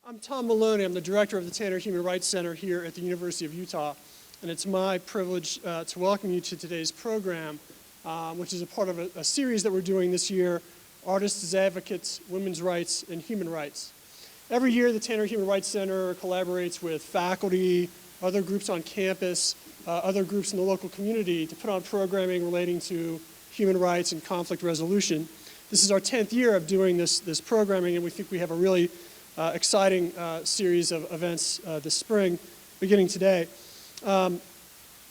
I'm Tom Maloney. I'm the director of the Tanner Human Rights Center here at the University of Utah. And it's my privilege to welcome you to today's program, which is a part of a series that we're doing this year, Artists as Advocates, Women's Rights, and Human Rights. Every year, the Tanner Human Rights Center collaborates with faculty, other groups on campus, other groups in the local community to put on programming relating to human rights and conflict resolution. This is our 10th year of doing this programming, and we think we have a really exciting series of events this spring, beginning today. There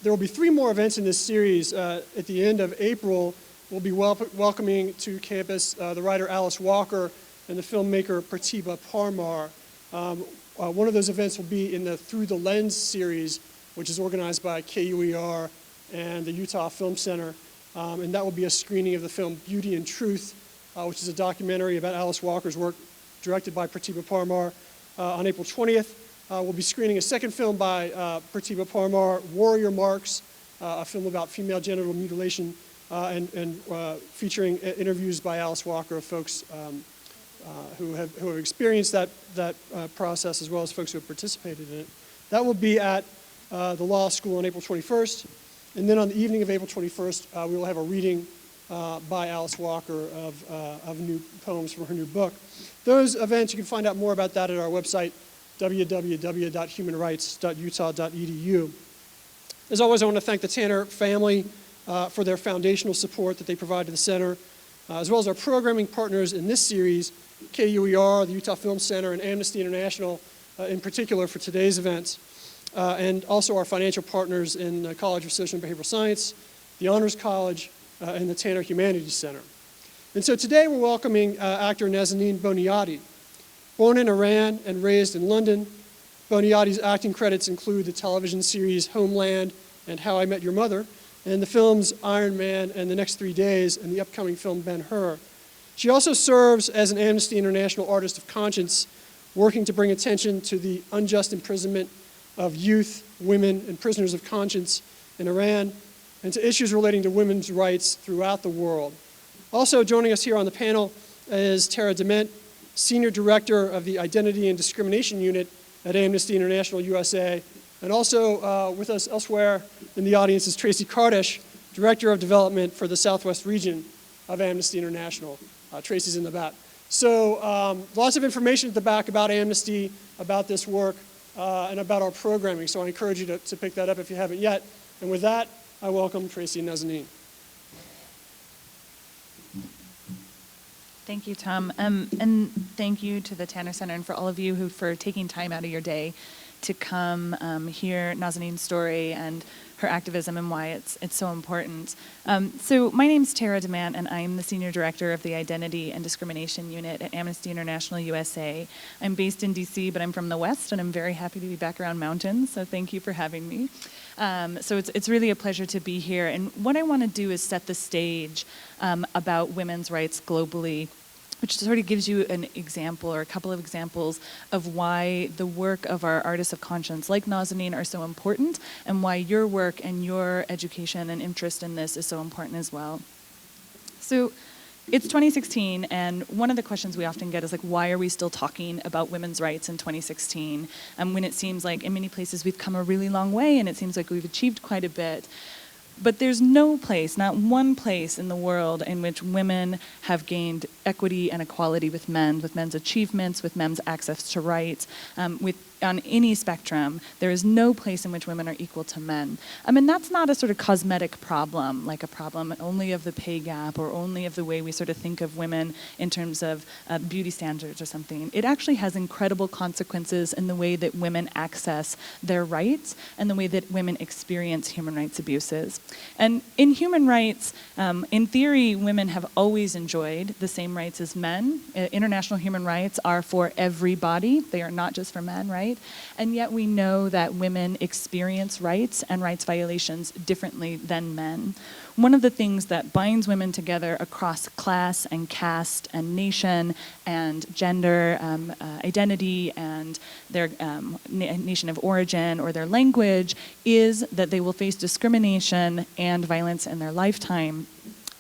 will be 3 more events in this series. At the end of April, we'll be welcoming to campus the writer Alice Walker and the filmmaker Pratibha Parmar. One of those events will be in the Through the Lens series, which is organized by KUER and the Utah Film Center. And that will be a screening of the film Beauty and Truth, which is a documentary about Alice Walker's work directed by Pratibha Parmar. On April 20th, we'll be screening a second film by Pratibha Parmar, Warrior Marks, a film about female genital mutilation, and featuring interviews by Alice Walker of folks who have experienced that process, as well as folks who have participated in it. That will be at the law school on April 21st. And then on the evening of April 21st, we will have a reading by Alice Walker of new poems from her new book. Those events, you can find out more about that at our website, www.humanrights.utah.edu. As always, I want to thank the Tanner family for their foundational support that they provide to the center, as well as our programming partners in this series, KUER, the Utah Film Center, and Amnesty International in particular for today's events, and also our financial partners in the College of Social and Behavioral Science, the Honors College, and the Tanner Humanities Center. And so today we're welcoming actor Nazanin Boniadi. Born in Iran and raised in London, Boniadi's acting credits include the television series Homeland and How I Met Your Mother, and the films Iron Man and The Next 3 Days, and the upcoming film Ben-Hur. She also serves as an Amnesty International Artist of Conscience, working to bring attention to the unjust imprisonment of youth, women, and prisoners of conscience in Iran, and to issues relating to women's rights throughout the world. Also joining us here on the panel is Tara Demant, Senior Director of the Identity and Discrimination Unit at Amnesty International USA, and also with us elsewhere in the audience is Tracy Kardash, Director of Development for the Southwest region of Amnesty International. Tracy's in the back. So lots of information at the back about Amnesty, about this work, and about our programming. So I encourage you to pick that up if you haven't yet. And with that, I welcome Tracy and Nazanine. Thank you, Tom. And thank you to the Tanner Center and for all of you for taking time out of your day to come hear Nazanine's story and her activism and why it's so important. So my name's Tara Demant, and I'm the Senior Director of the Identity and Discrimination Unit at Amnesty International USA. I'm based in DC, but I'm from the West, and I'm very happy to be back around mountains, so thank you for having me. So it's really a pleasure to be here, and what I want to do is set the stage about women's rights globally, which sort of gives you an example or a couple of examples of why the work of our artists of conscience like Nazanine are so important, and why your work and your education and interest in this is so important as well. So it's 2016, and one of the questions we often get is like, why are we still talking about women's rights in 2016? When it seems like in many places we've come a really long way, and it seems like we've achieved quite a bit. But there's no place, not one place in the world in which women have gained equity and equality with men's achievements, with men's access to rights, on any spectrum. There is no place in which women are equal to men. And that's not a sort of cosmetic problem, like a problem only of the pay gap or only of the way we sort of think of women in terms of beauty standards or something. It actually has incredible consequences in the way that women access their rights and the way that women experience human rights abuses. And in human rights, in theory, women have always enjoyed the same rights as men. International human rights are for everybody. They are not just for men, right? And yet we know that women experience rights and rights violations differently than men. One of the things that binds women together across class and caste and nation and gender identity and their nation of origin or their language is that they will face discrimination and violence in their lifetime.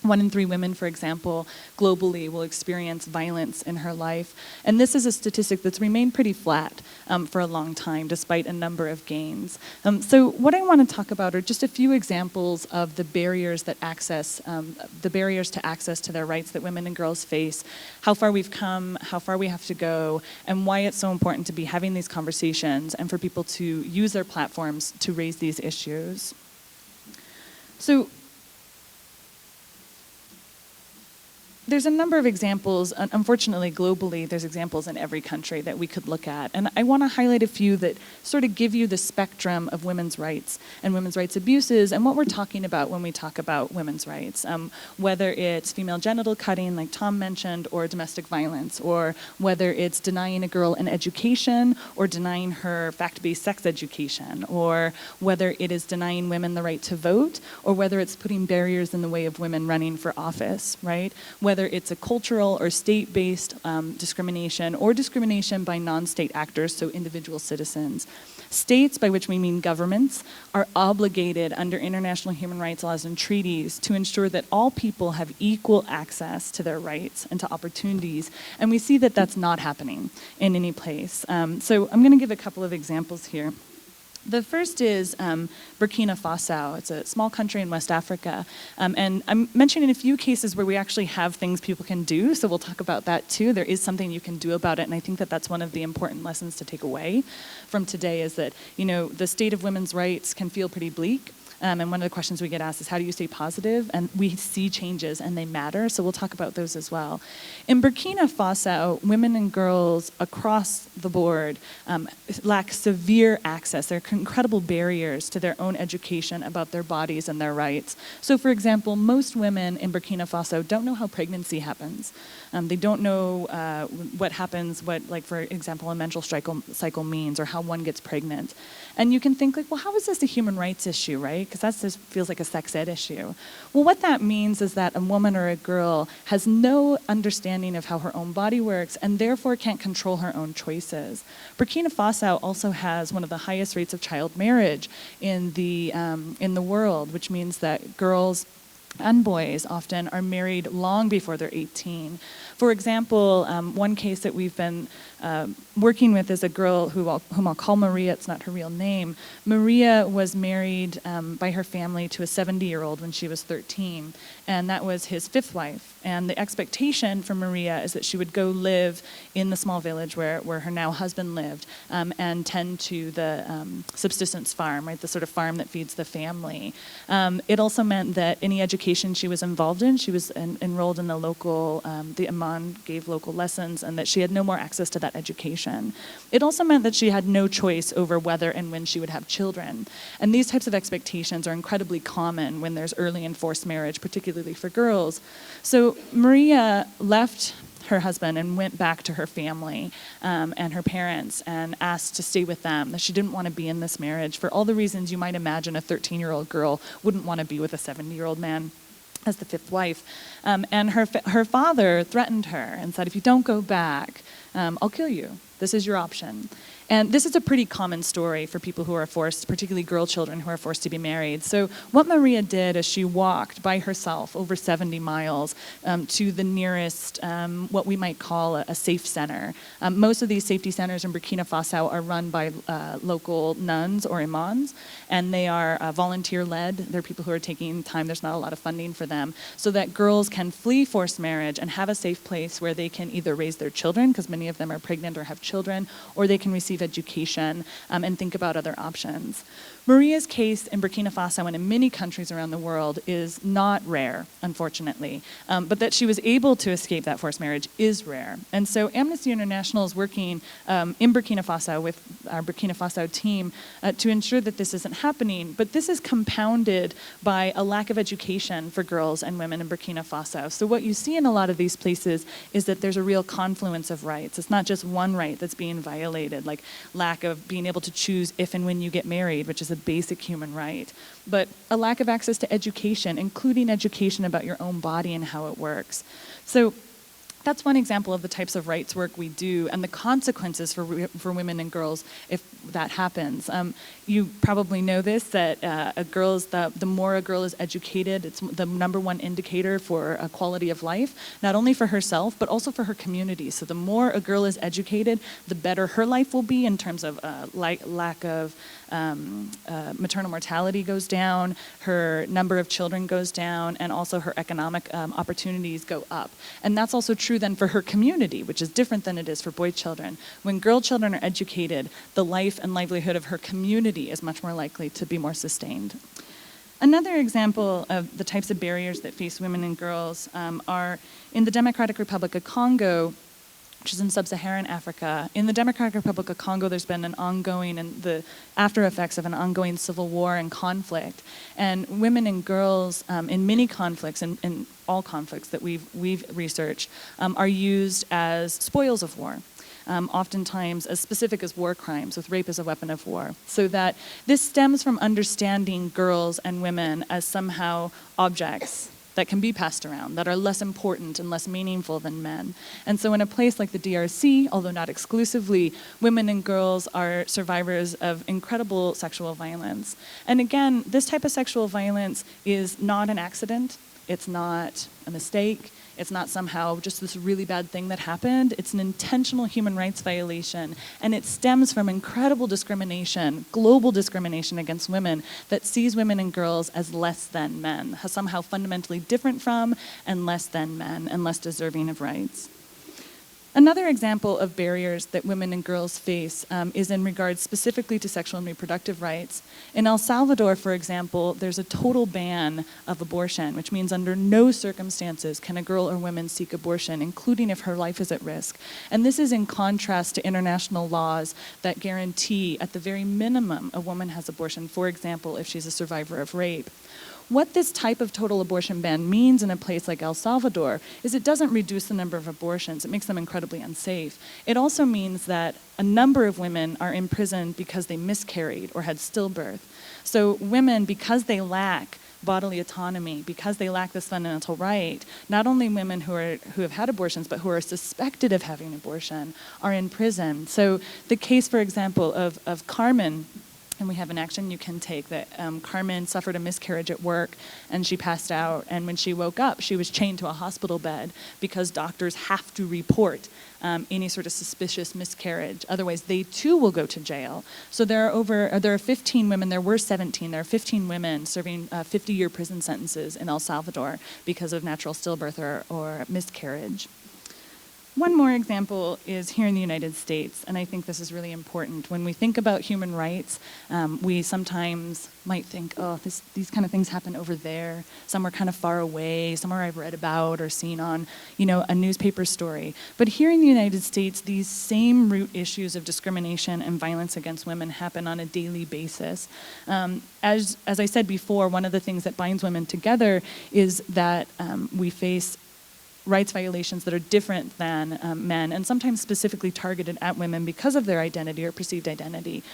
1 in 3 women, for example, globally will experience violence in her life. And this is a statistic that's remained pretty flat for a long time, despite a number of gains. So what I want to talk about are just a few examples of the barriers that the barriers to access to their rights that women and girls face, how far we've come, how far we have to go, and why it's so important to be having these conversations and for people to use their platforms to raise these issues. So, there's a number of examples, unfortunately globally, there's examples in every country that we could look at. And I want to highlight a few that sort of give you the spectrum of women's rights and women's rights abuses and what we're talking about when we talk about women's rights. Whether it's female genital cutting, like Tom mentioned, or domestic violence, or whether it's denying a girl an education or denying her fact-based sex education, or whether it is denying women the right to vote, or whether it's putting barriers in the way of women running for office, right? Whether it's a cultural or state-based discrimination or discrimination by non-state actors, so individual citizens. States, by which we mean governments, are obligated under international human rights laws and treaties to ensure that all people have equal access to their rights and to opportunities. And we see that that's not happening in any place. So I'm going to give a couple of examples here. The first is Burkina Faso. It's a small country in West Africa. And I'm mentioning a few cases where we actually have things people can do, so we'll talk about that too. There is something you can do about it, and I think that that's one of the important lessons to take away from today is that, the state of women's rights can feel pretty bleak. And one of the questions we get asked is, how do you stay positive? And we see changes and they matter, so we'll talk about those as well. In Burkina Faso, women and girls across the board lack severe access. There are incredible barriers to their own education about their bodies and their rights. So for example, most women in Burkina Faso don't know how pregnancy happens. They don't know what happens, for example, a menstrual cycle means or how one gets pregnant. And you can think well, how is this a human rights issue, right? Because that just feels like a sex ed issue. Well, what that means is that a woman or a girl has no understanding of how her own body works and therefore can't control her own choices. Burkina Faso also has one of the highest rates of child marriage in the world, which means that girls and boys often are married long before they're 18. For example, one case that we've been working with is a girl whom I'll call Maria. It's not her real name. Maria was married by her family to a 70-year-old when she was 13, and that was his 5th wife. And the expectation for Maria is that she would go live in the small village where her now husband lived and tend to the subsistence farm, right, the sort of farm that feeds the family. It also meant that any education she was involved in, she was enrolled in the local, the imam gave local lessons, and that she had no more access to that education. It also meant that she had no choice over whether and when she would have children. And these types of expectations are incredibly common when there's early and forced marriage, particularly for girls. So Maria left her husband and went back to her family and her parents and asked to stay with them, that she didn't want to be in this marriage for all the reasons you might imagine a 13-year-old girl wouldn't want to be with a 70-year-old man as the 5th wife. And her father threatened her and said, if you don't go back, I'll kill you. This is your option. And this is a pretty common story for people who are forced, particularly girl children who are forced to be married. So what Maria did is she walked by herself over 70 miles to the nearest, what we might call a safe center. Most of these safety centers in Burkina Faso are run by local nuns or imams, and they are volunteer-led. They're people who are taking time. There's not a lot of funding for them, so that girls can flee forced marriage and have a safe place where they can either raise their children, because many of them are pregnant or have children, or they can receive education and think about other options. Maria's case in Burkina Faso and in many countries around the world is not rare, unfortunately, but that she was able to escape that forced marriage is rare. And so Amnesty International is working in Burkina Faso with our Burkina Faso team to ensure that this isn't happening, but this is compounded by a lack of education for girls and women in Burkina Faso. So what you see in a lot of these places is that there's a real confluence of rights. It's not just one right that's being violated, like lack of being able to choose if and when you get married, which is a basic human right, but a lack of access to education, including education about your own body and how it works. So That's one example of the types of rights work we do and the consequences for women and girls if that happens. You probably know this, that the more a girl is educated, it's the number one indicator for a quality of life, not only for herself, but also for her community. So the more a girl is educated, the better her life will be in terms of lack of maternal mortality goes down, her number of children goes down, and also her economic opportunities go up. And that's also true then for her community, which is different than it is for boy children. When girl children are educated, the life and livelihood of her community is much more likely to be more sustained. Another example of the types of barriers that face women and girls are in the Democratic Republic of Congo, which is in sub-Saharan Africa. In the Democratic Republic of Congo, there's been an ongoing, and the after effects of an ongoing civil war and conflict. And women and girls in many conflicts, and in all conflicts that we've researched, are used as spoils of war. Oftentimes as specific as war crimes, with rape as a weapon of war. So that this stems from understanding girls and women as somehow objects that can be passed around, that are less important and less meaningful than men. And so in a place like the DRC, although not exclusively, women and girls are survivors of incredible sexual violence. And again, this type of sexual violence is not an accident, it's not a mistake, it's not somehow just this really bad thing that happened. It's an intentional human rights violation, and it stems from incredible discrimination, global discrimination against women that sees women and girls as less than men, somehow fundamentally different from and less than men and less deserving of rights. Another example of barriers that women and girls face is in regards specifically to sexual and reproductive rights. In El Salvador, for example, there's a total ban of abortion, which means under no circumstances can a girl or woman seek abortion, including if her life is at risk. And this is in contrast to international laws that guarantee, at the very minimum, a woman has abortion, for example, if she's a survivor of rape. What this type of total abortion ban means in a place like El Salvador is it doesn't reduce the number of abortions, it makes them incredibly unsafe. It also means that a number of women are imprisoned because they miscarried or had stillbirth. So women, because they lack bodily autonomy, because they lack this fundamental right, not only women who have had abortions, but who are suspected of having abortion, are in prison. So the case, for example, of Carmen, and we have an action you can take, that Carmen suffered a miscarriage at work and she passed out, and when she woke up she was chained to a hospital bed because doctors have to report any sort of suspicious miscarriage, otherwise they too will go to jail. So there are 15 women, there were 17, there are 15 women serving 50-year prison sentences in El Salvador because of natural stillbirth or miscarriage. One more example is here in the United States, and I think this is really important. When we think about human rights, we sometimes might think, oh, these kind of things happen over there, somewhere kind of far away, somewhere I've read about or seen on, a newspaper story. But here in the United States, these same root issues of discrimination and violence against women happen on a daily basis. As I said before, one of the things that binds women together is that we face rights violations that are different than men, and sometimes specifically targeted at women because of their identity or perceived identity.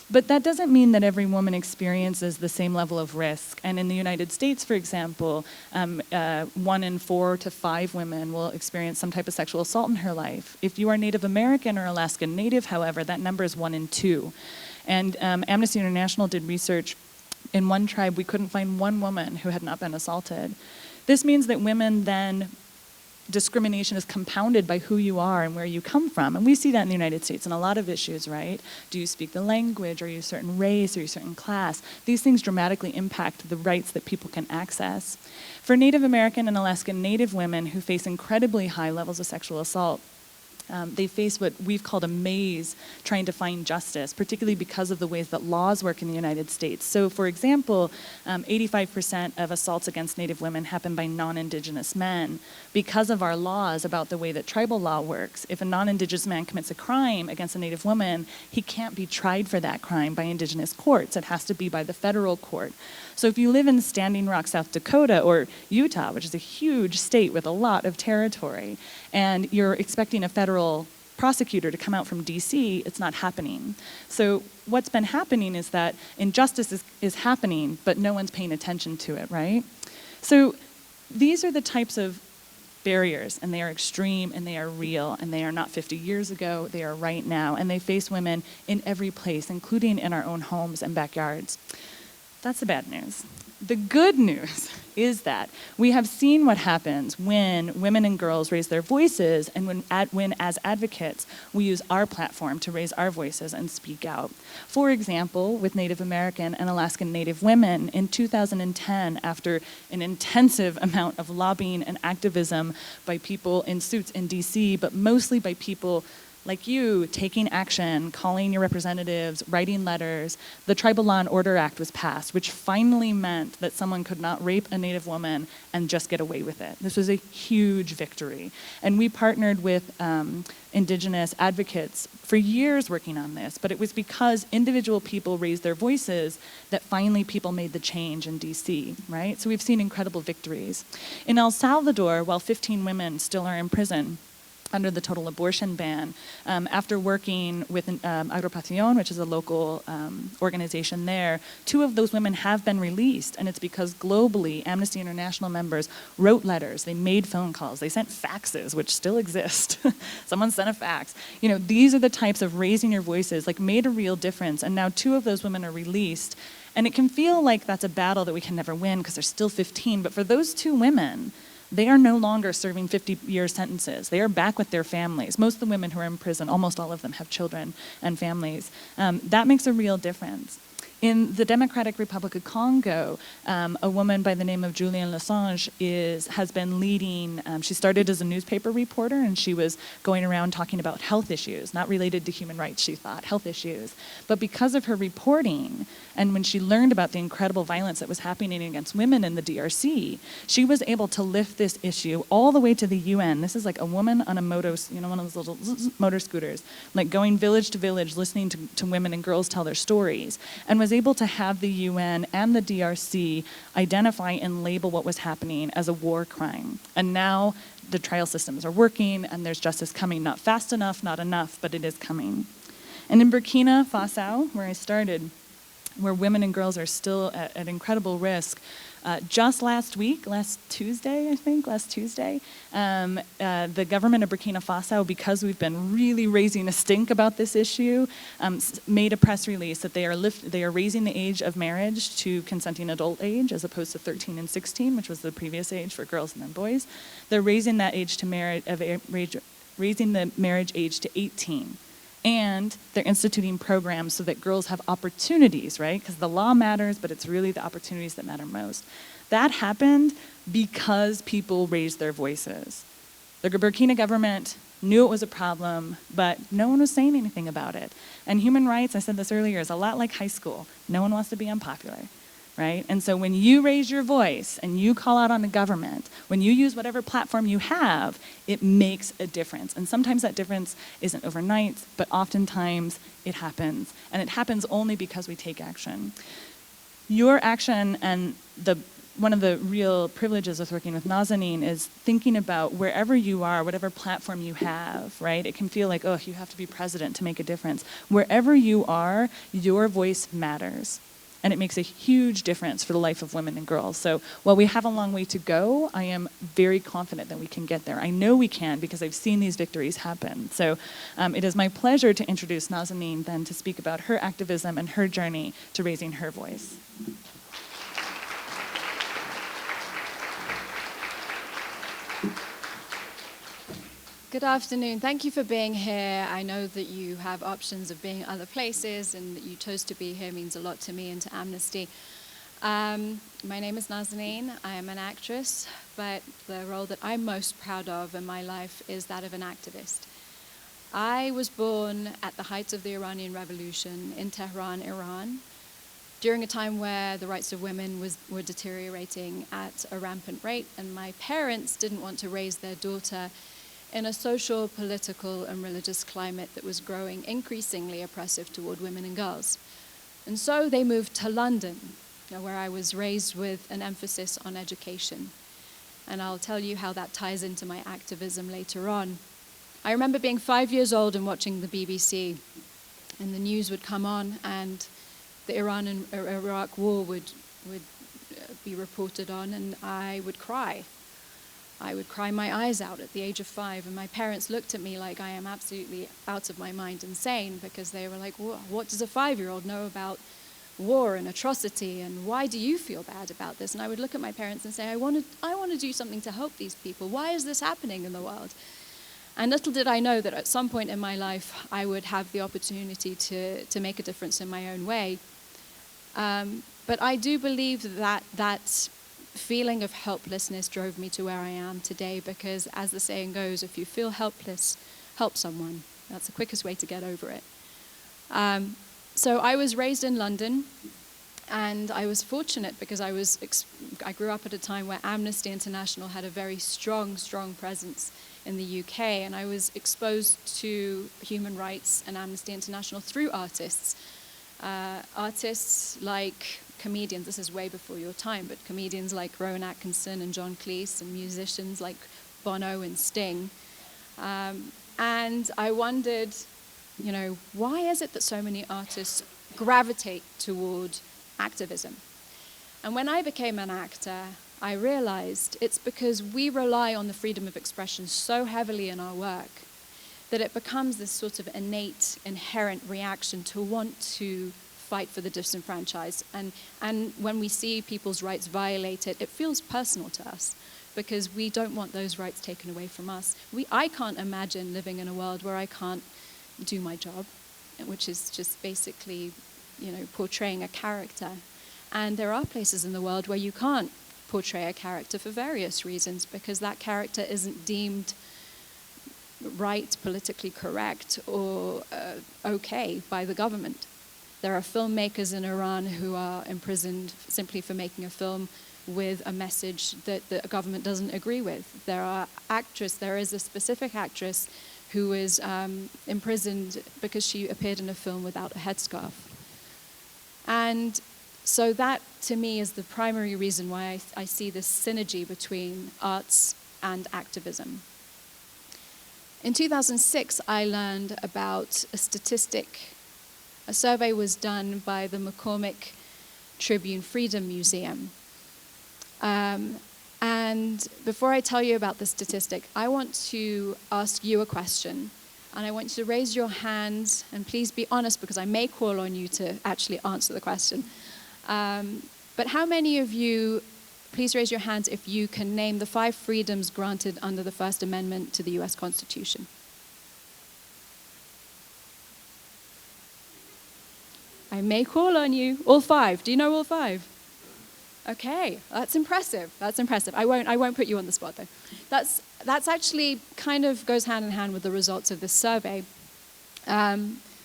But that doesn't mean that every woman experiences the same level of risk. And in the United States, for example, 1 in 4 to 5 women will experience some type of sexual assault in her life. If you are Native American or Alaskan Native, however, that number is 1 in 2. And Amnesty International did research. In one tribe, we couldn't find one woman who had not been assaulted. This means that women then discrimination is compounded by who you are and where you come from. And we see that in the United States in a lot of issues, right? Do you speak the language? Are you a certain race? Are you a certain class? These things dramatically impact the rights that people can access. For Native American and Alaskan Native women who face incredibly high levels of sexual assault, they face what we've called a maze trying to find justice, particularly because of the ways that laws work in the United States. So, for example, 85% of assaults against Native women happen by non-Indigenous men. Because of our laws about the way that tribal law works, if a non-Indigenous man commits a crime against a Native woman, he can't be tried for that crime by Indigenous courts. It has to be by the federal court. So if you live in Standing Rock, South Dakota, or Utah, which is a huge state with a lot of territory, and you're expecting a federal prosecutor to come out from DC, it's not happening. So what's been happening is that injustice is happening, but no one's paying attention to it, right? So these are the types of barriers, and they are extreme, and they are real, and they are not 50 years ago, they are right now, and they face women in every place, including in our own homes and backyards. That's the bad news. The good news is that we have seen what happens when women and girls raise their voices, and when as advocates, we use our platform to raise our voices and speak out. For example, with Native American and Alaskan Native women in 2010, after an intensive amount of lobbying and activism by people in suits in DC, but mostly by people like you, taking action, calling your representatives, writing letters, the Tribal Law and Order Act was passed, which finally meant that someone could not rape a Native woman and just get away with it. This was a huge victory. And we partnered with Indigenous advocates for years working on this, but it was because individual people raised their voices that finally people made the change in DC, right? So we've seen incredible victories. In El Salvador, while 15 women still are in prison under the total abortion ban, after working with Agrupación, which is a local organization there, 2 of those women have been released, and it's because globally Amnesty International members wrote letters, they made phone calls, they sent faxes, which still exist. Someone sent a fax. You know, these are the types of raising your voices, like made a real difference, and now 2 of those women are released. And it can feel like that's a battle that we can never win because they're still 15, but for those 2 women, they are no longer serving 50-year sentences. They are back with their families. Most of the women who are in prison, almost all of them have children and families. That makes a real difference. In the Democratic Republic of Congo, a woman by the name of Julienne Lessange has been leading, she started as a newspaper reporter, and she was going around talking about health issues, not related to human rights, she thought, health issues. But because of her reporting, and when she learned about the incredible violence that was happening against women in the DRC, she was able to lift this issue all the way to the UN. This is like a woman on a one of those little motor scooters, like going village to village, listening to women and girls tell their stories, and was able to have the UN and the DRC identify and label what was happening as a war crime. And now the trial systems are working, and there's justice coming, not fast enough, not enough, but it is coming. And in Burkina Faso, where I started, where women and girls are still at incredible risk, just last Tuesday, the government of Burkina Faso, because we've been really raising a stink about this issue, made a press release that they are raising the age of marriage to consenting adult age, as opposed to 13 and 16, which was the previous age for girls and then boys. They're raising that age to raising the marriage age to 18. And they're instituting programs so that girls have opportunities, right? Because the law matters, but it's really the opportunities that matter most. That happened because people raised their voices. The Burkina government knew it was a problem, but no one was saying anything about it. And human rights, I said this earlier, is a lot like high school. No one wants to be unpopular. Right? And so when you raise your voice and you call out on the government, when you use whatever platform you have, it makes a difference. And sometimes that difference isn't overnight, but oftentimes it happens. And it happens only because we take action. Your action, and one of the real privileges of working with Nazanine is thinking about wherever you are, whatever platform you have, right? It can feel like, oh, you have to be president to make a difference. Wherever you are, your voice matters. And it makes a huge difference for the life of women and girls. So while we have a long way to go, I am very confident that we can get there. I know we can because I've seen these victories happen. So it is my pleasure to introduce Nazanine then to speak about her activism and her journey to raising her voice. Good afternoon. Thank you for being here. I know that you have options of being other places, and that you chose to be here means a lot to me and to Amnesty. My name is Nazanine. I am an actress, but the role that I'm most proud of in my life is that of an activist. I was born at the height of the Iranian Revolution in Tehran, Iran, during a time where the rights of women were deteriorating at a rampant rate, and my parents didn't want to raise their daughter in a social, political, and religious climate that was growing increasingly oppressive toward women and girls. And so they moved to London, where I was raised with an emphasis on education. And I'll tell you how that ties into my activism later on. I remember being 5 years old and watching the BBC, and the news would come on, and the Iran and Iraq war would be reported on, and I would cry. I would cry my eyes out at the age of 5, and my parents looked at me like I am absolutely out of my mind insane, because they were like, what does a 5-year-old know about war and atrocity, and why do you feel bad about this? And I would look at my parents and say, I want to do something to help these people. Why is this happening in the world? And little did I know that at some point in my life, I would have the opportunity to make a difference in my own way. But I do believe that feeling of helplessness drove me to where I am today, because as the saying goes, if you feel helpless, help someone. That's the quickest way to get over it. So I was raised in London, and I was fortunate because I grew up at a time where Amnesty International had a very strong presence in the UK, and I was exposed to human rights and Amnesty International through artists. Artists like comedians, this is way before your time, but comedians like Rowan Atkinson and John Cleese, and musicians like Bono and Sting. And I wondered, why is it that so many artists gravitate toward activism? And when I became an actor, I realized it's because we rely on the freedom of expression so heavily in our work that it becomes this sort of innate, inherent reaction to want to fight for the disenfranchised. And when we see people's rights violated, it feels personal to us, because we don't want those rights taken away from us. I can't imagine living in a world where I can't do my job, which is just basically, portraying a character. And there are places in the world where you can't portray a character for various reasons, because that character isn't deemed right, politically correct, or okay by the government. There are filmmakers in Iran who are imprisoned simply for making a film with a message that the government doesn't agree with. There is a specific actress who is imprisoned because she appeared in a film without a headscarf. And so that, to me, is the primary reason why I see this synergy between arts and activism. In 2006, I learned about a statistic. A survey was done by the McCormick Tribune Freedom Museum. And before I tell you about the statistic, I want to ask you a question. And I want you to raise your hands, and please be honest, because I may call on you to actually answer the question. But how many of you, please raise your hands if you can name the 5 freedoms granted under the First Amendment to the US Constitution? I may call on you. All 5. Do you know all 5? Okay, that's impressive. That's impressive. I won't put you on the spot, though. That's actually kind of goes hand in hand with the results of this survey.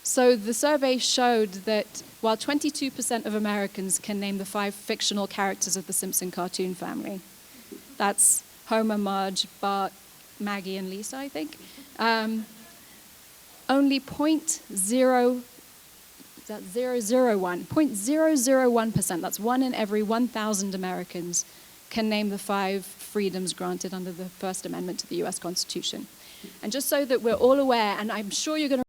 So the survey showed that while 22% of Americans can name the 5 fictional characters of the Simpson cartoon family, that's Homer, Marge, Bart, Maggie, and Lisa, I think, only 0.001%, that's 1 in every 1,000 Americans, can name the 5 freedoms granted under the First Amendment to the US Constitution. And just so that we're all aware, and I'm sure you're going to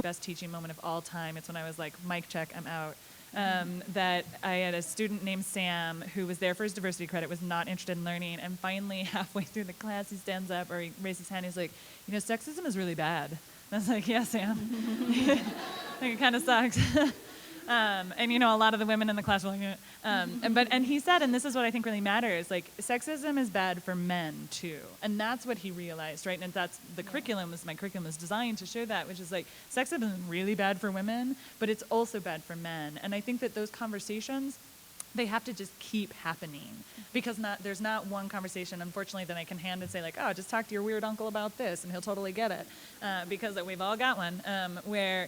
best teaching moment of all time. It's when I was like, mic check, I'm out. That I had a student named Sam who was there for his diversity credit, was not interested in learning, and finally halfway through the class he stands up, or he raises his hand, he's like, sexism is really bad. And I was like, yeah, Sam. Like, it kind of sucks. And a lot of the women in the class were like, and he said, and this is what I think really matters, like, sexism is bad for men too, and that's what he realized, right? And that's the curriculum. My curriculum was designed to show that, which is like, sexism is really bad for women, but it's also bad for men. And I think that those conversations, they have to just keep happening, because there's not one conversation, unfortunately, that I can hand and say like, oh, just talk to your weird uncle about this and he'll totally get it, because we've all got one, where,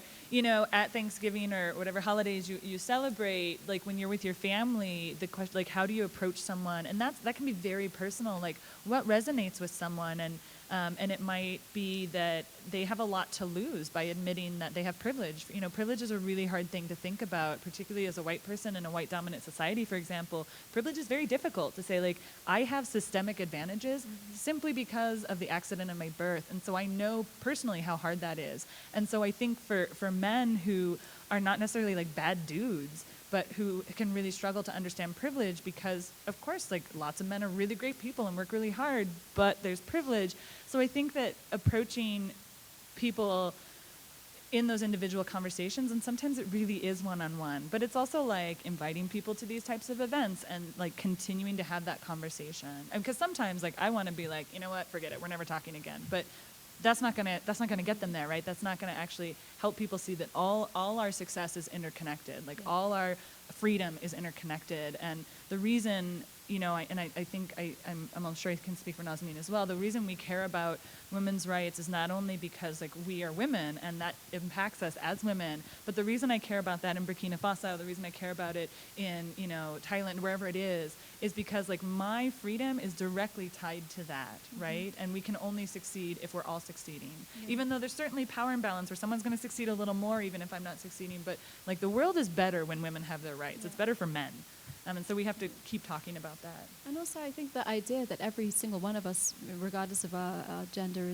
at Thanksgiving or whatever holidays you celebrate, like when you're with your family, the question, like, how do you approach someone? And that can be very personal, like what resonates with someone, and it might be that they have a lot to lose by admitting that they have privilege. Privilege is a really hard thing to think about, particularly as a white person in a white dominant society, for example. Privilege is very difficult to say, like, I have systemic advantages simply because of the accident of my birth. And so I know personally how hard that is. And so I think for men who are not necessarily like bad dudes, but who can really struggle to understand privilege, because of course, like, lots of men are really great people and work really hard, but there's privilege. So I think that approaching people in those individual conversations, and sometimes it really is one-on-one, but it's also like inviting people to these types of events and like continuing to have that conversation. And because sometimes, like, I want to be like, you know what, forget it, we're never talking again. But that's not gonna get them there, right? That's not gonna actually help people see that all our success is interconnected. Like, all our freedom is interconnected. And the reason, I think I'm sure I can speak for Nazanine as well, the reason we care about women's rights is not only because, like, we are women and that impacts us as women, but the reason I care about that in Burkina Faso, the reason I care about it in, Thailand, wherever it is because, like, my freedom is directly tied to that, right? And we can only succeed if we're all succeeding. Even though there's certainly power imbalance where someone's going to succeed a little more even if I'm not succeeding, but, like, the world is better when women have their rights. It's better for men. And so we have to keep talking about that. And also, I think the idea that every single one of us, regardless of our gender,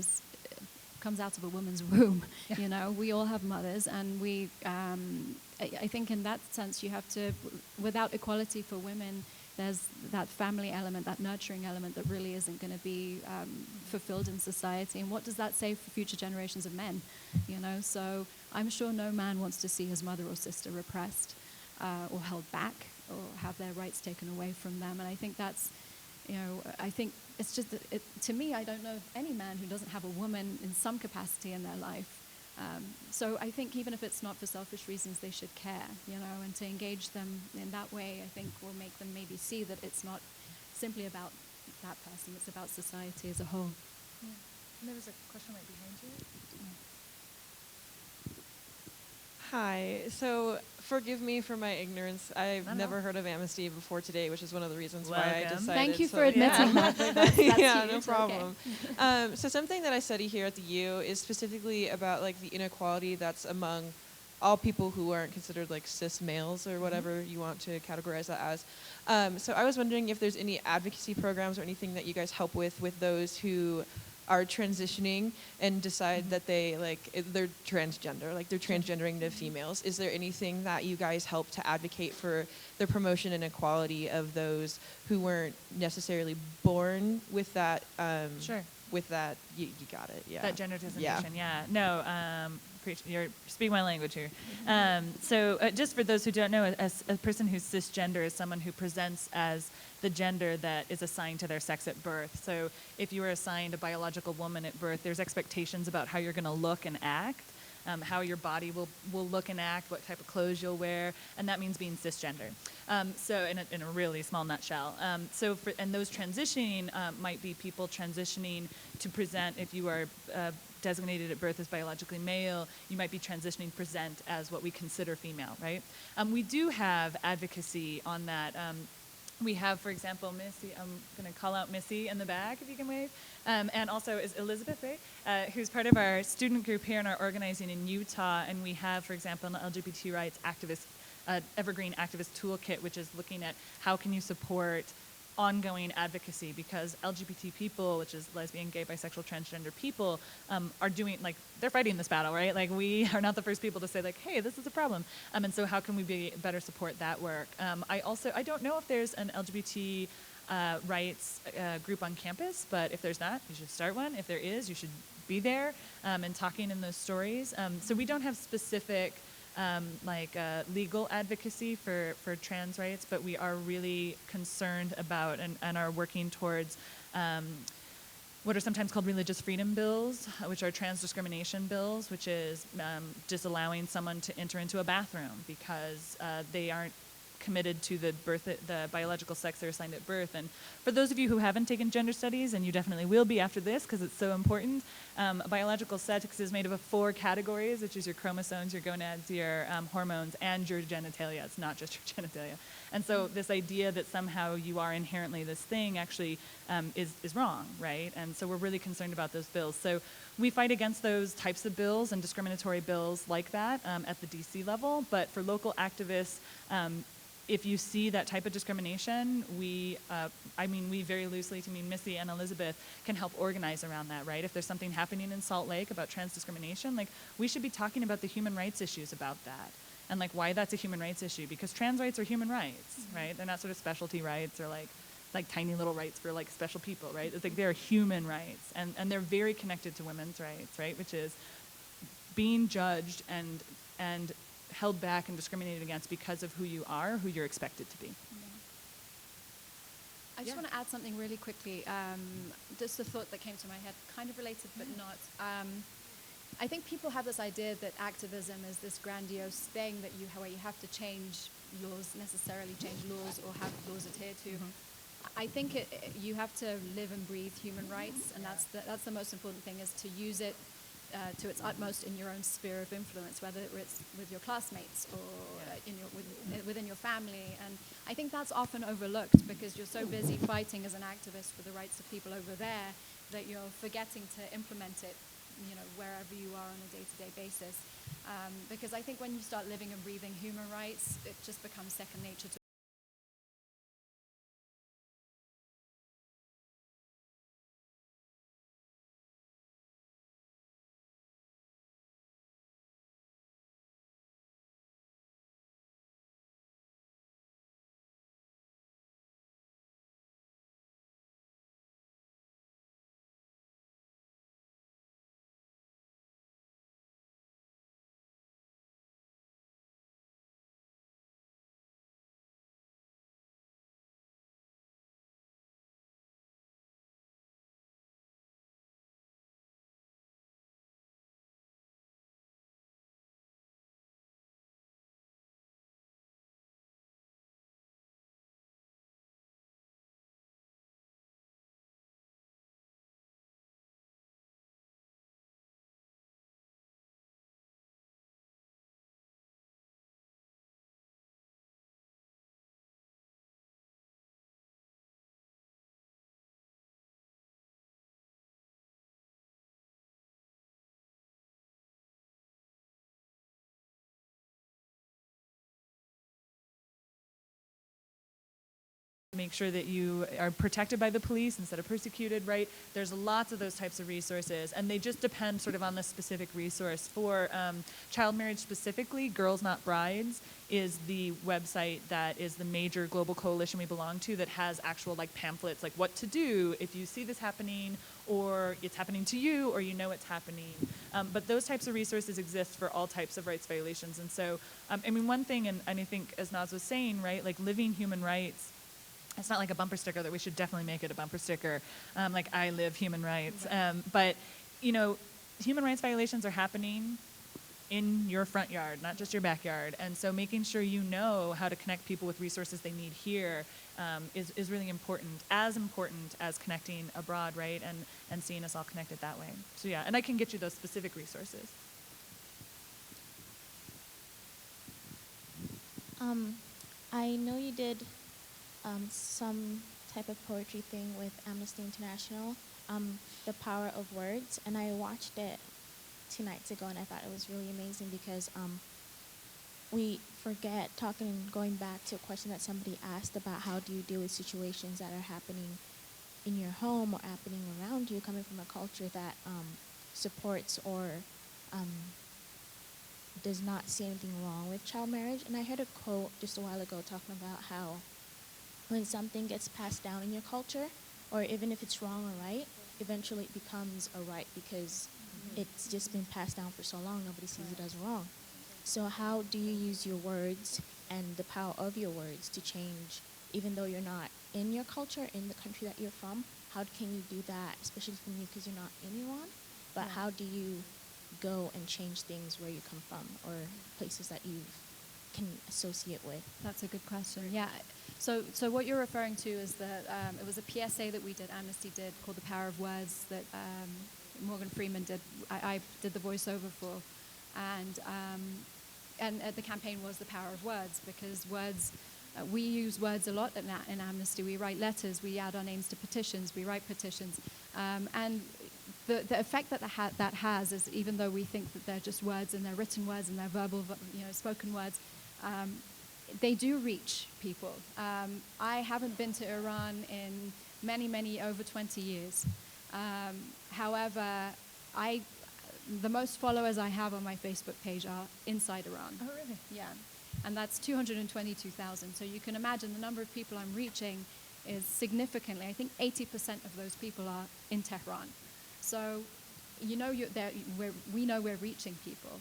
comes out of a woman's womb. Yeah. We all have mothers, and I think in that sense, you have to, without equality for women, there's that family element, that nurturing element that really isn't going to be fulfilled in society. And what does that say for future generations of men? So I'm sure no man wants to see his mother or sister repressed or held back, or have their rights taken away from them. And I think that's, I think it's just, to me, I don't know any man who doesn't have a woman in some capacity in their life. So I think even if it's not for selfish reasons, they should care, and to engage them in that way, I think will make them maybe see that it's not simply about that person, it's about society as a whole. Yeah. And there was a question right behind you. Hi. So forgive me for my ignorance. I've never heard of Amnesty before today, which is one of the reasons why I decided. Thank you for admitting that. That's yeah, huge. no problem. Okay. So something that I study here at the U is specifically about, like, the inequality that's among all people who aren't considered, like, cis males or whatever you want to categorize that as. So I was wondering if there's any advocacy programs or anything that you guys help with those who are transitioning and decide that they're transgender, like they're transgendering to females. Is there anything that you guys help to advocate for the promotion and equality of those who weren't necessarily born with that? Sure. With that, you got it. Yeah. That gender designation. Yeah. No. You're speaking my language here. So just for those who don't know, a person who's cisgender is someone who presents as the gender that is assigned to their sex at birth. So if you were assigned a biological woman at birth, there's expectations about how you're going to look and act, how your body will look and act, what type of clothes you'll wear, and that means being cisgender. So in a really small nutshell. And those transitioning might be people transitioning to present, if you are designated at birth as biologically male, you might be transitioning to present as what we consider female, right? We do have advocacy on that. We have, for example, Missy, I'm going to call out Missy in the back, if you can wave, and also is Elizabeth, right? Who's part of our student group here in our organizing in Utah, and we have, for example, an LGBT rights activist, evergreen activist toolkit, which is looking at how can you support ongoing advocacy, because LGBT people, which is lesbian, gay, bisexual, transgender people, are doing, like, they're fighting this battle, right? Like, we are not the first people to say, like, hey, this is a problem. And so how can we better support that work? I don't know if there's an LGBT rights group on campus, but if there's not, you should start one. If there is, you should be there and talking in those stories. So we don't have specific legal advocacy for trans rights, but we are really concerned about and are working towards what are sometimes called religious freedom bills, which are trans discrimination bills, which is disallowing someone to enter into a bathroom because they aren't committed to the biological sex they're assigned at birth. And for those of you who haven't taken gender studies, and you definitely will be after this because it's so important, biological sex is made up of 4 categories, which is your chromosomes, your gonads, your hormones, and your genitalia. It's not just your genitalia. And so this idea that somehow you are inherently this thing actually is wrong, right? And so we're really concerned about those bills. So we fight against those types of bills and discriminatory bills like that at the DC level, but for local activists, if you see that type of discrimination, we very loosely, to me, Missy and Elizabeth can help organize around that, right? If there's something happening in Salt Lake about trans discrimination, like, we should be talking about the human rights issues about that and, like, why that's a human rights issue, because trans rights are human rights, right? They're not sort of specialty rights or like tiny little rights for like special people, right? It's like they're human rights, and they're very connected to women's rights, right? Which is being judged and held back and discriminated against because of who you are, who you're expected to be. I just want to add something really quickly. Just a thought that came to my head, kind of related but not. I think people have this idea that activism is this grandiose thing that where you have to change laws, necessarily change laws or have laws adhered to. I think you have to live and breathe human rights, and that's the most important thing, is to use it to its utmost in your own sphere of influence, whether it's with your classmates or within your family. And I think that's often overlooked because you're so busy fighting as an activist for the rights of people over there that you're forgetting to implement it, wherever you are on a day-to-day basis. Because I think when you start living and breathing human rights, it just becomes second nature to make sure that you are protected by the police instead of persecuted, right? There's lots of those types of resources, and they just depend sort of on the specific resource. For child marriage specifically, Girls Not Brides is the website that is the major global coalition we belong to that has actual like pamphlets, like what to do if you see this happening, or it's happening to you, or it's happening. But those types of resources exist for all types of rights violations. And so, one thing, and I think as Naz was saying, right, like living human rights, it's not like a bumper sticker that we should definitely make it a bumper sticker, like I live human rights. But, human rights violations are happening in your front yard, not just your backyard. And so making sure you know how to connect people with resources they need here is really important as connecting abroad, right? And seeing us all connected that way. So yeah, and I can get you those specific resources. I know you did some type of poetry thing with Amnesty International, The Power of Words, and I watched it 2 nights ago, and I thought it was really amazing because we forget going back to a question that somebody asked about how do you deal with situations that are happening in your home or happening around you, coming from a culture that supports or does not see anything wrong with child marriage. And I heard a quote just a while ago talking about how when something gets passed down in your culture, or even if it's wrong or right, eventually it becomes a right because it's just been passed down for so long, nobody sees it as wrong. So how do you use your words and the power of your words to change, even though you're not in your culture, in the country that you're from? How can you do that, especially from you because you're not in Iran? But how do you go and change things where you come from or places that you can associate with? That's a good question. Yeah. So what you're referring to is that it was a PSA that we did, Amnesty did, called The Power of Words, that Morgan Freeman did. I did the voiceover for, and the campaign was The Power of Words, because words, we use words a lot in Amnesty. We write letters, we add our names to petitions, we write petitions, and the effect that that has is, even though we think that they're just words and they're written words and they're verbal, spoken words, they do reach people. I haven't been to Iran in many, over 20 years. However, the most followers I have on my Facebook page are inside Iran. Oh, really? Yeah. And that's 222,000. So you can imagine the number of people I'm reaching is significantly, I think 80% of those people are in Tehran. So, we know we're reaching people.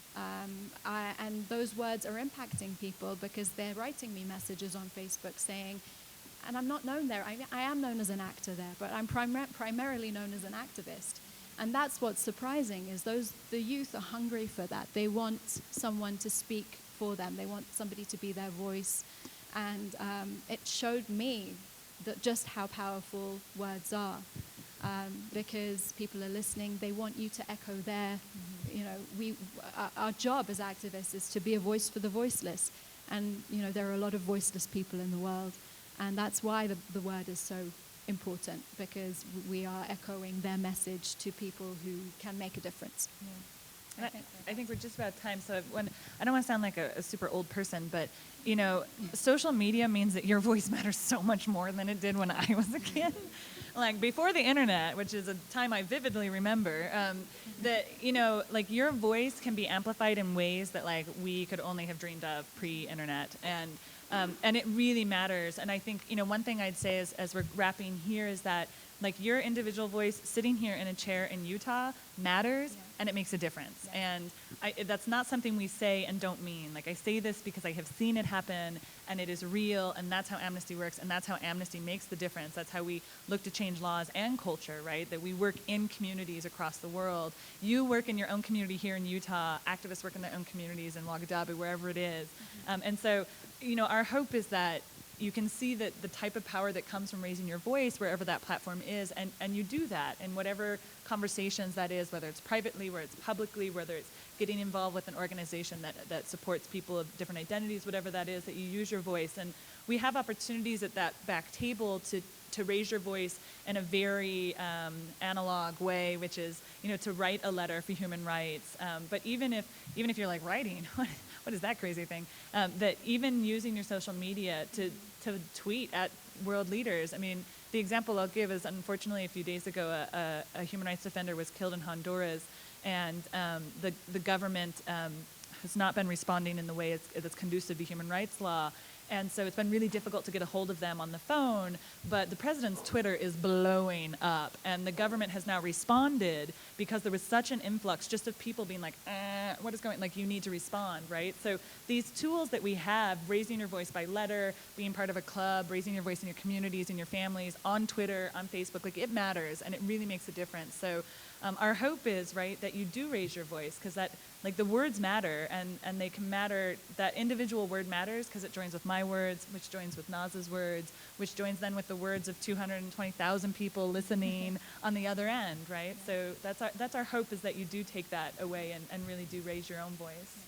And those words are impacting people because they're writing me messages on Facebook saying, and I'm not known there, I am known as an actor there, but I'm primarily known as an activist. And that's what's surprising, is the youth are hungry for that. They want someone to speak for them. They want somebody to be their voice. And it showed me that just how powerful words are. Because people are listening, they want you to echo their, our job as activists is to be a voice for the voiceless. And, there are a lot of voiceless people in the world. And that's why the word is so important, because we are echoing their message to people who can make a difference. Yeah. I think we're just about time. So I don't want to sound like a super old person, but social media means that your voice matters so much more than it did when I was a kid. Like before the internet, which is a time I vividly remember, that your voice can be amplified in ways that we could only have dreamed of pre-internet, and it really matters. And I think one thing I'd say is, as we're wrapping here, is that your individual voice sitting here in a chair in Utah matters, and it makes a difference. Yeah. And that's not something we say and don't mean. I say this because I have seen it happen, and it is real, and that's how Amnesty works, and that's how Amnesty makes the difference. That's how we look to change laws and culture, right? That we work in communities across the world. You work in your own community here in Utah. Activists work in their own communities in Ouagadougou, wherever it is. And so, our hope is that you can see that the type of power that comes from raising your voice wherever that platform is, and you do that in whatever conversations that is, whether it's privately, whether it's publicly, whether it's getting involved with an organization that supports people of different identities, whatever that is, that you use your voice. And we have opportunities at that back table to raise your voice in a very analog way, which is, to write a letter for human rights. But even if you're writing, what is that crazy thing? That even using your social media to tweet at world leaders. I mean, the example I'll give is, unfortunately, a few days ago, a human rights defender was killed in Honduras, and the government has not been responding in the way that's conducive to human rights law. And so it's been really difficult to get a hold of them on the phone, but the president's Twitter is blowing up, and the government has now responded because there was such an influx just of people being like, what is going, you need to respond, right? So these tools that we have, raising your voice by letter, being part of a club, raising your voice in your communities, in your families, on Twitter, on Facebook, it matters, and it really makes a difference. So our hope is, right, that you do raise your voice, because that, the words matter, and they can matter. That individual word matters because it joins with my words, which joins with Naz's words, which joins then with the words of 220,000 people listening on the other end, right? So that's our hope, is that you do take that away and really do raise your own voice.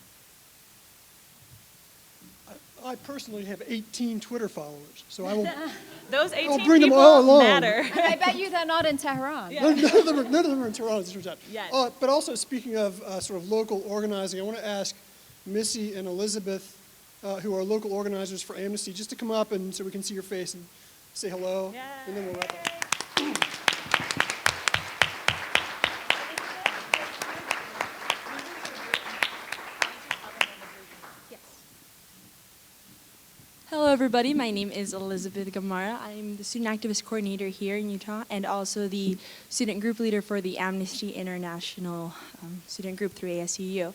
I personally have 18 Twitter followers, so I will. Those 18 bring them people all along. matter. And I bet you they're not in Tehran. Yeah. None of them are in Tehran, as it turns out. Yes. But also, speaking of sort of local organizing, I want to ask Missy and Elizabeth who are local organizers for Amnesty, just to come up and so we can see your face and say hello, and then we'll wrap up. Hello, everybody. My name is Elizabeth Gamara. I'm the student activist coordinator here in Utah and also the student group leader for the Amnesty International student group through ASUU.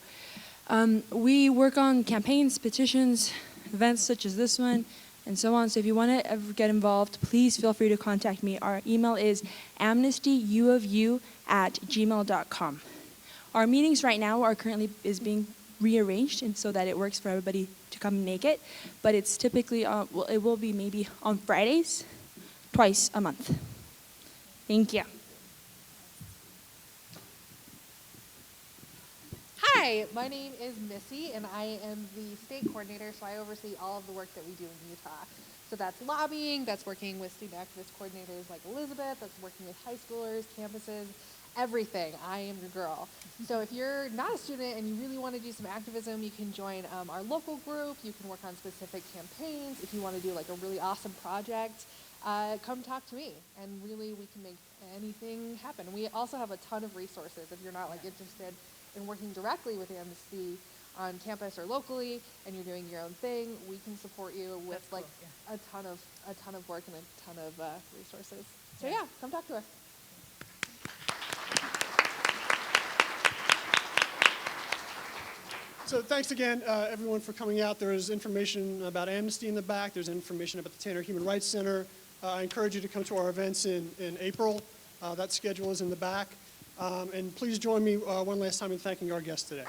We work on campaigns, petitions, events such as this one, and so on. So if you want to ever get involved, please feel free to contact me. Our email is amnestyuofu@gmail.com. Our meetings right now are currently being rearranged and so that it works for everybody to come and make it. But it's typically, it will be maybe on Fridays, twice a month. Thank you. Hi, my name is Missy, and I am the state coordinator, so I oversee all of the work that we do in Utah. So that's lobbying, that's working with student activist coordinators like Elizabeth, that's working with high schoolers, campuses, everything. I am your girl. So if you're not a student and you really want to do some activism, you can join our local group. You can work on specific campaigns. If you want to do like a really awesome project, come talk to me, and really we can make anything happen. We also have a ton of resources if you're not like interested in working directly with Amnesty on campus or locally, and you're doing your own thing. We can support you with a ton of work and a ton of resources. So yeah, come talk to us. So thanks again, everyone, for coming out. There's information about Amnesty in the back. There's information about the Tanner Human Rights Center. I encourage you to come to our events in April. That schedule is in the back. And please join me one last time in thanking our guests today.